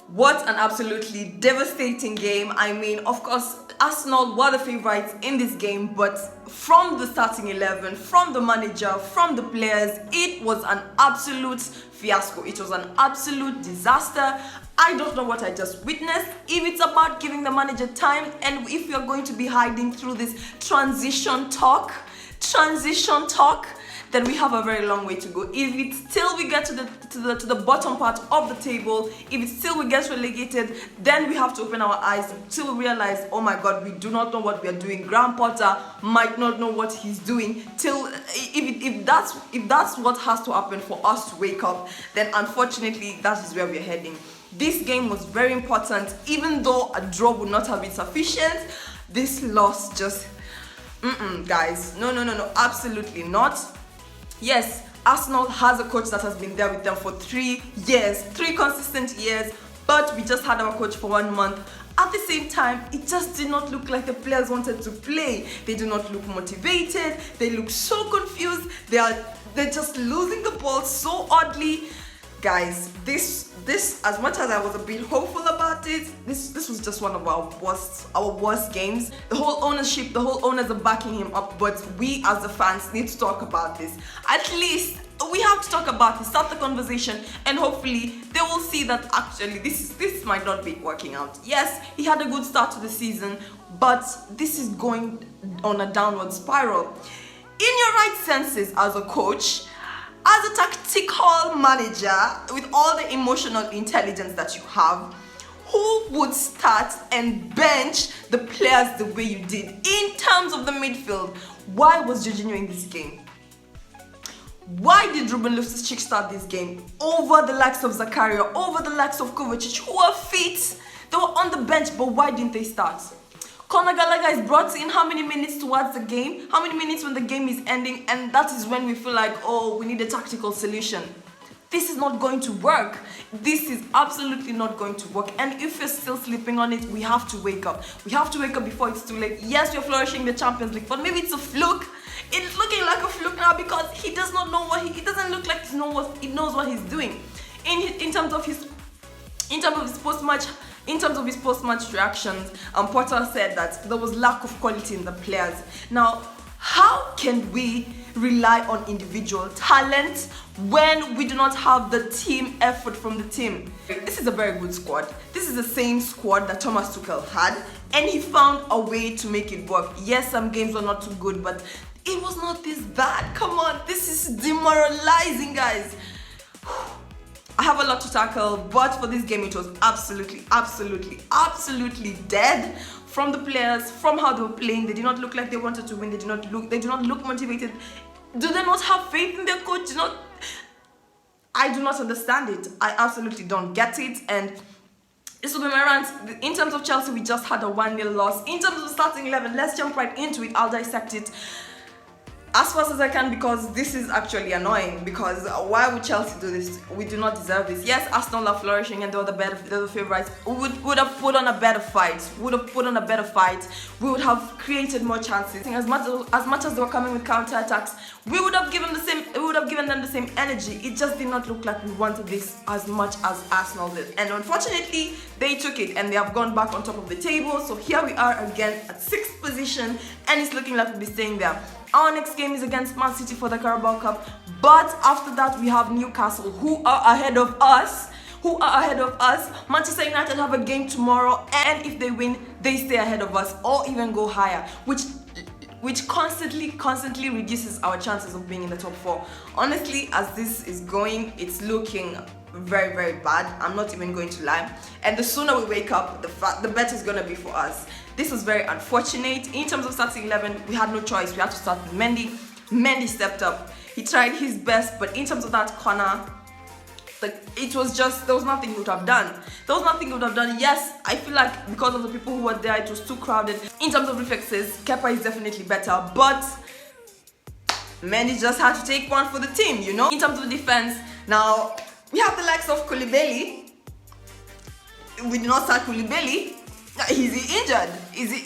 What an absolutely devastating game. I mean, of course, Arsenal were the favourites in this game, but from the starting 11, from the manager, from the players, it was an absolute fiasco. It was an absolute disaster. I don't know what I just witnessed. If it's about giving the manager time, and if you're going to be hiding through this transition talk, then we have a very long way to go. If it's till we get to the bottom part of the table, if it's till we get relegated, then we have to open our eyes till we realize, oh my God, we do not know what we are doing. Graham Potter might not know what he's doing. Till if that's what has to happen for us to wake up, then unfortunately that is where we're heading. This game was very important, even though a draw would not have been sufficient. This loss just guys, no, absolutely not. Yes, Arsenal has a coach that has been there with them for 3 years, 3 consistent years, but we just had our coach for 1 month. At the same time, it just did not look like the players wanted to play. They do not look motivated. They look so confused. They're just losing the ball so oddly. Guys, this as much as I was a bit hopeful about it, this was just one of our worst games. The whole ownership, the whole owners are backing him up, but we as the fans need to talk about this. At least we have to talk about it, start the conversation, and hopefully they will see that actually this might not be working out. Yes, he had a good start to the season, but this is going on a downward spiral. In your right senses as a coach, as a tactical manager, with all the emotional intelligence that you have, who would start and bench the players the way you did in terms of the midfield? Why was Jorginho in this game? Why did Ruben Loftus-Cheek start this game over the likes of Zakaria, over the likes of Kovacic, who were fit? They were on the bench, but why didn't they start? Conor Gallagher is brought in how many minutes towards the game? How many minutes when the game is ending? And that is when we feel like, oh, we need a tactical solution. This is not going to work. This is absolutely not going to work. And if you're still sleeping on it, we have to wake up. We have to wake up before it's too late. Yes, we're flourishing in the Champions League, but maybe it's a fluke. It's looking like a fluke now because he does not know what he doesn't look like he knows what he's doing. In terms of his post-match reactions, Potter said that there was lack of quality in the players. Now, how can we rely on individual talent when we do not have the team effort from the team? This is a very good squad. This is the same squad that Thomas Tuchel had, and he found a way to make it work. Yes, some games were not too good, but it was not this bad. Come on, this is demoralizing, guys. I have a lot to tackle, but for this game, it was absolutely dead. From the players, from how they were playing, they did not look like they wanted to win. They do not look motivated. Do they not have faith in their coach? I do not understand it. I absolutely don't get it. And this will be my rant. In terms of Chelsea, we just had a 1-0 loss. In terms of the starting 11, let's jump right into it. I'll dissect it as fast as I can because this is actually annoying. Because why would Chelsea do this? We do not deserve this. Yes, Arsenal are flourishing and they're the favourites. We would have put on a better fight. We would have created more chances. As much as they were coming with counter attacks, we would have given them the same energy. It just did not look like we wanted this as much as Arsenal did. And unfortunately, they took it and they have gone back on top of the table. So here we are again at 6th position, and it's looking like we'll be staying there. Our next game is against Man City for the Carabao Cup, but after that we have Newcastle, who are ahead of us. Manchester United have a game tomorrow, and if they win, they stay ahead of us or even go higher, which constantly reduces our chances of being in the top 4. Honestly, as this is going, it's looking very, very bad. I'm not even going to lie. And the sooner we wake up, the better it's gonna be for us. This was very unfortunate. In terms of starting 11, we had no choice. We had to start with Mendy. Mendy stepped up. He tried his best, but in terms of that corner, it was just, there was nothing he would have done. Yes, I feel like because of the people who were there, it was too crowded. In terms of reflexes, Kepa is definitely better, but Mendy just had to take one for the team, you know? In terms of defense, now, we have the likes of Koulibaly. We did not start Koulibaly. Is he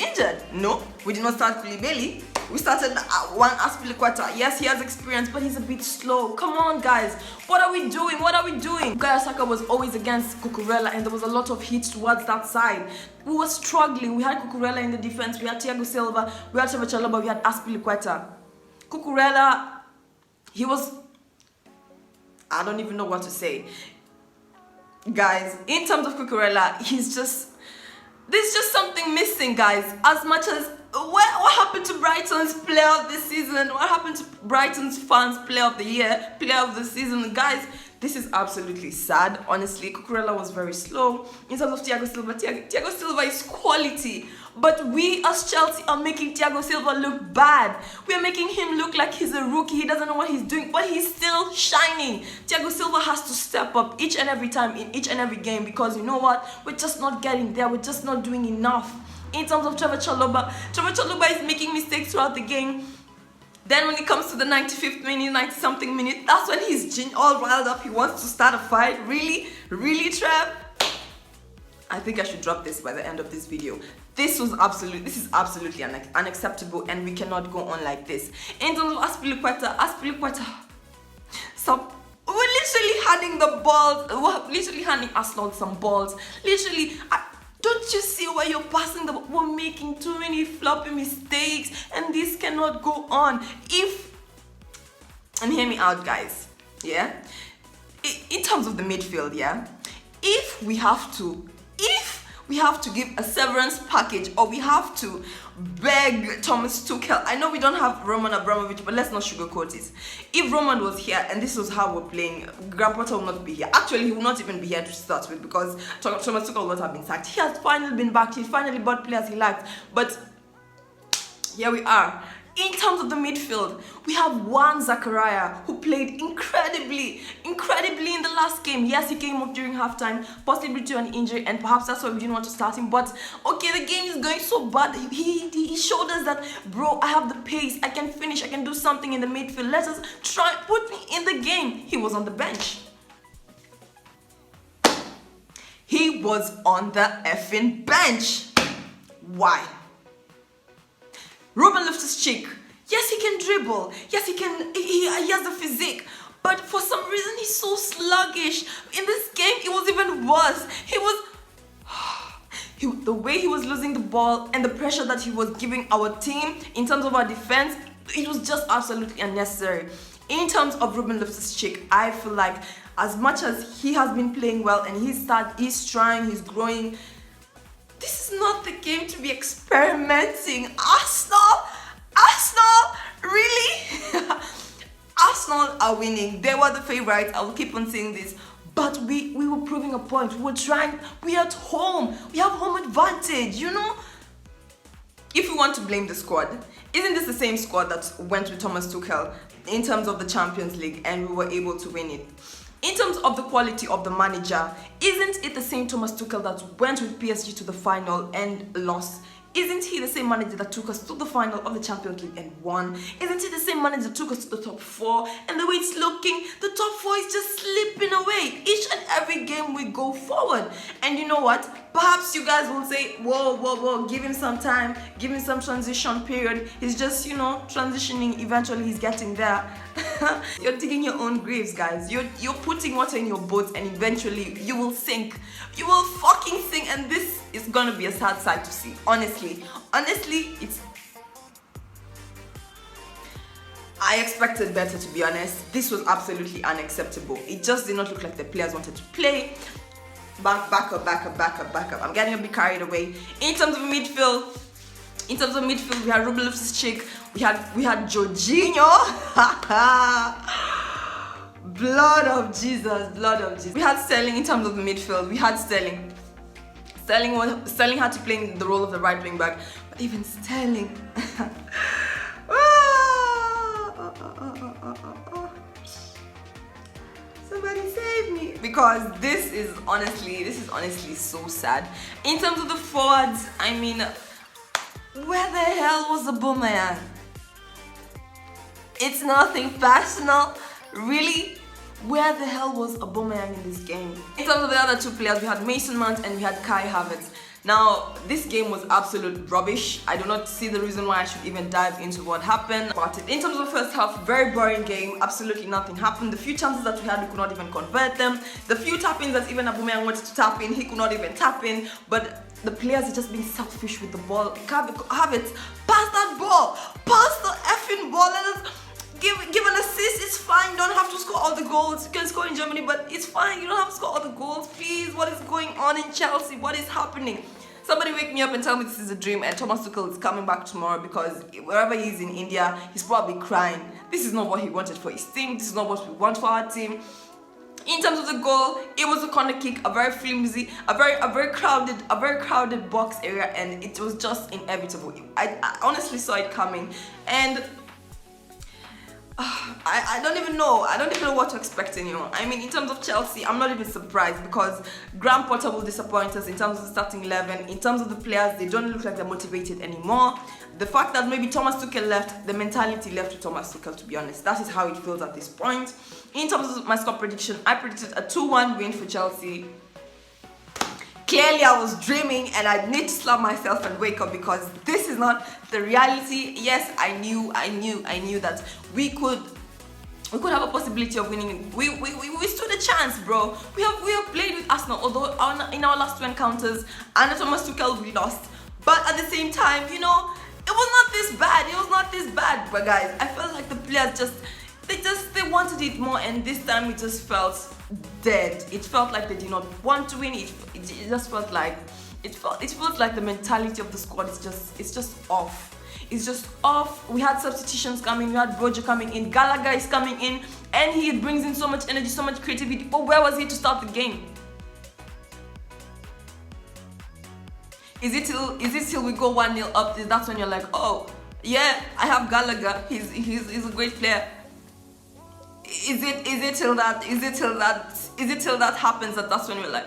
injured? No, we did not start Koulibaly. We started one Aspilicueta. Yes, he has experience, but he's a bit slow. Come on, guys. What are we doing? What are we doing? Bukayo Saka was always against Cucurella, and there was a lot of hits towards that side. We were struggling. We had Cucurella in the defense. We had Thiago Silva. We had Trevor Chalobah. We had Aspilicueta. Cucurella, he was... I don't even know what to say. Guys, in terms of Cucurella, he's just... There's just something missing, guys. As much as... What happened to Brighton's player of the season? What happened to Brighton's fans' player of the year, player of the season? Guys, this is absolutely sad. Honestly, Cucurella was very slow. In terms of Thiago Silva, Thiago Silva is quality. But we as Chelsea are making Thiago Silva look bad. We are making him look like he's a rookie. He doesn't know what he's doing, but he's still shining. Thiago Silva has to step up each and every time in each and every game, because you know what? We're just not getting there. We're just not doing enough. In terms of Trevor Chalobah is making mistakes throughout the game. Then when it comes to the 95th minute, 90-something minute, that's when he's all riled up. He wants to start a fight. Really? Really, Trev? I think I should drop this by the end of this video. This is absolutely unacceptable, and we cannot go on like this. In terms of Aspilicueta, stop. We're literally handing the balls. We're literally handing Arsenal some balls. Literally, don't you see where you're passing the ball? We're making too many floppy mistakes, and this cannot go on. And hear me out, guys, yeah? In terms of the midfield, yeah? If we have to give a severance package, or we have to beg Thomas Tuchel. I know we don't have Roman Abramovich, but let's not sugarcoat it. If Roman was here and this was how we're playing, Graham Potter will not be here. Actually, he will not even be here to start with, because Thomas Tuchel would have been sacked. He has finally been back. He finally bought players he liked. But here we are. In terms of the midfield, we have Juan Zachariah, who played incredibly in the last game. Yes, he came up during halftime, possibly to an injury, and perhaps that's why we didn't want to start him. But okay, the game is going so bad. He showed us that, bro, I have the pace, I can finish, I can do something in the midfield. Let us try, put me in the game. He was on the bench. He was on the effing bench. Why? Ruben Loftus-Cheek, yes, he can dribble. Yes, he has the physique. But for some reason, he's so sluggish. In this game, it was even worse. The way he was losing the ball and the pressure that he was giving our team in terms of our defense, it was just absolutely unnecessary. In terms of Ruben Loftus-Cheek, I feel like as much as he has been playing well and he's trying, he's growing, this is not the game to be experimenting. Arsenal, really? Arsenal are winning. They were the favorites. I will keep on saying this. But we were proving a point. We were trying. We are at home. We have home advantage, you know? If we want to blame the squad, isn't this the same squad that went with Thomas Tuchel in terms of the Champions League and we were able to win it? In terms of the quality of the manager, isn't it the same Thomas Tuchel that went with PSG to the final and lost? Isn't he the same manager that took us to the final of the Champions League and won? Isn't he the same manager that took us to the top 4? And the way it's looking, the top 4 is just slipping away. Each and every game we go forward. And you know what? Perhaps you guys will say, whoa, give him some time, give him some transition period. He's just, you know, transitioning. Eventually he's getting there. You're digging your own graves, guys. You're putting water in your boat, and eventually you will sink. You will fucking sink, and this is gonna be a sad sight to see. Honestly, it's... I expected better, to be honest. This was absolutely unacceptable. It just did not look like the players wanted to play. Back up. I'm getting a bit carried away. In terms of midfield, we had Ruben Loftus-Cheek, we had Jorginho. Blood of Jesus. We had Sterling. In terms of the midfield, we had Sterling. Sterling had to play the role of the right wing back, but even Sterling. Somebody save me, because this is honestly so sad. In terms of the forwards, I mean, where the hell was the Aubameyang? It's nothing personal, really. Where the hell was Aubameyang in this game? In terms of the other two players, we had Mason Mount and we had Kai Havertz. Now, this game was absolute rubbish. I do not see the reason why I should even dive into what happened about it. In terms of the first half, very boring game. Absolutely nothing happened. The few chances that we had, we could not even convert them. The few tap-ins that even Aubameyang wanted to tap in, he could not even tap in. But the players are just being selfish with the ball. Have it. Pass that ball. Pass the effing ball. Let us give an assist. It's fine. You don't have to score all the goals. You can score in Germany, but it's fine. You don't have to score all the goals. Please, what is going on in Chelsea? What is happening? Somebody wake me up and tell me this is a dream and Thomas Tuchel is coming back tomorrow, because wherever he is in India, he's probably crying. This is not what he wanted for his team. This is not what we want for our team. In terms of the goal, it was a corner kick, a very flimsy, a very crowded box area, and it was just inevitable. I honestly saw it coming, and I don't even know. I don't even know what to expect anymore. I mean, in terms of Chelsea, I'm not even surprised, because Graham Potter will disappoint us in terms of the starting 11. In terms of the players, they don't look like they're motivated anymore. The fact that maybe Thomas Tuchel left, the mentality left with Thomas Tuchel, to be honest. That is how it feels at this point. In terms of my score prediction, I predicted a 2-1 win for Chelsea. Clearly, I was dreaming, and I need to slap myself and wake up, because this is not the reality. Yes, I knew that we could have a possibility of winning. We stood a chance, bro. We have played with Arsenal, although in our last two encounters, under Thomas Tuchel, we lost. But at the same time, you know, it was not this bad. It was not this bad. But guys, I felt like the players they wanted it more, and this time it just felt dead. It felt like they did not want to win. It just felt like it felt like the mentality of the squad is just off. It's just off. We had substitutions coming. We had Roger coming in. Gallagher is coming in, and he brings in so much energy, so much creativity. But where was he to start the game? Is it till we go 1-0 up? That's when you're like, oh yeah, I have Gallagher. He's a great player. Is it till that happens that's when we're like,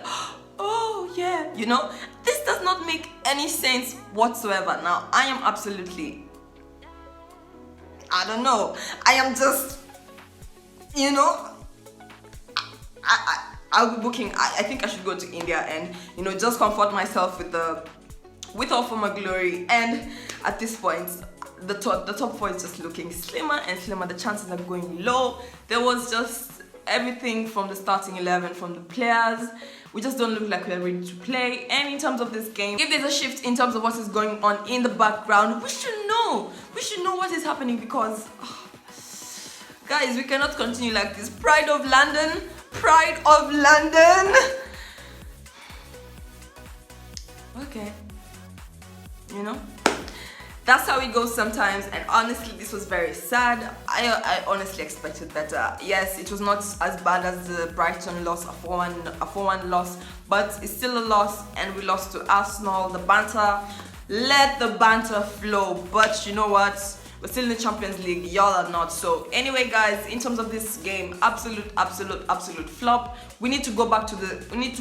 oh yeah, you know? This does not make any sense whatsoever. Now, I am absolutely, I don't know. I am just, you know, I'll be booking. I think I should go to India and, you know, just comfort myself with all former glory. And at this point, the top four is just looking slimmer and slimmer. The chances are going low. There was just everything from the starting 11, from the players. We just don't look like we're ready to play. And in terms of this game, if there's a shift in terms of what is going on in the background, we should know. We should know what is happening, because guys, we cannot continue like this. Pride of London. Okay, you know, that's how it goes sometimes. And honestly, this was very sad. I honestly expected better. Yes, it was not as bad as the Brighton loss, a 4-1 loss, but it's still a loss, and we lost to Arsenal. The banter, let the banter flow. But you know what? We're still in the Champions League. Y'all are not. So anyway, guys, in terms of this game, absolute flop. We need to go back to the. We need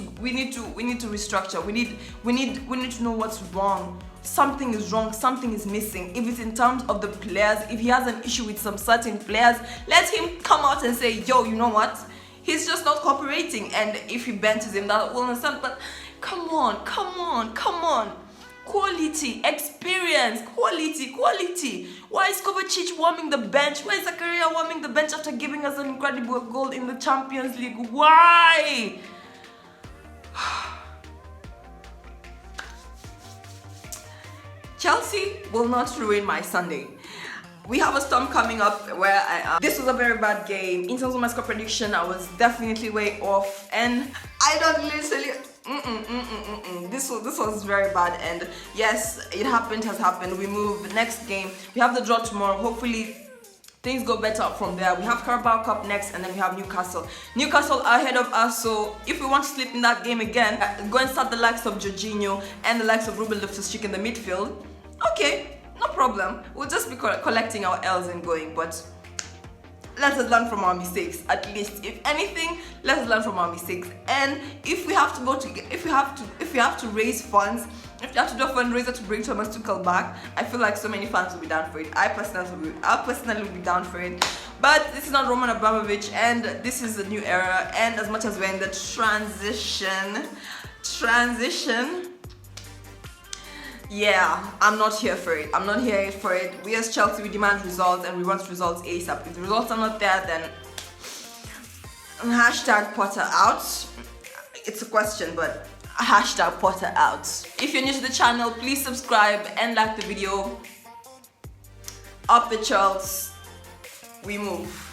to restructure. We need to know what's wrong. Something is wrong. Something is missing. If it's in terms of the players, if he has an issue with some certain players, let him come out and say, yo, you know what? He's just not cooperating. And if he benches him, that will understand. But come on. Quality, experience, quality. Why is Kovacic warming the bench? Why is Zakaria warming the bench after giving us an incredible goal in the Champions League? Why? Chelsea will not ruin my Sunday. We have a storm coming up where I am. This was a very bad game. In terms of my score prediction, I was definitely way off, and I don't literally. This was very bad, and yes, it has happened. We move next game. We have the draw tomorrow. Hopefully things go better from there. We have Carabao Cup next, and then we have Newcastle are ahead of us. So if we want to slip in that game again, go and start the likes of Jorginho and the likes of Ruben Loftus-Cheek in the midfield. Okay, no problem. We'll just be collecting our L's and going, but let us learn from our mistakes. At least, if anything, let us learn from our mistakes. And if we have to raise funds, if you have to do a fundraiser to bring Thomas Tuchel back, I feel like so many fans will be down for it. I personally will be down for it. But this is not Roman Abramovich, and this is a new era. And as much as we're in the transition, Yeah, I'm not here for it. I'm not here for it. We as Chelsea, we demand results and we want results ASAP. If the results are not there, then hashtag Potter out. It's a question, but hashtag Potter out. If you're new to the channel, please subscribe and like the video. Up the Chels, we move.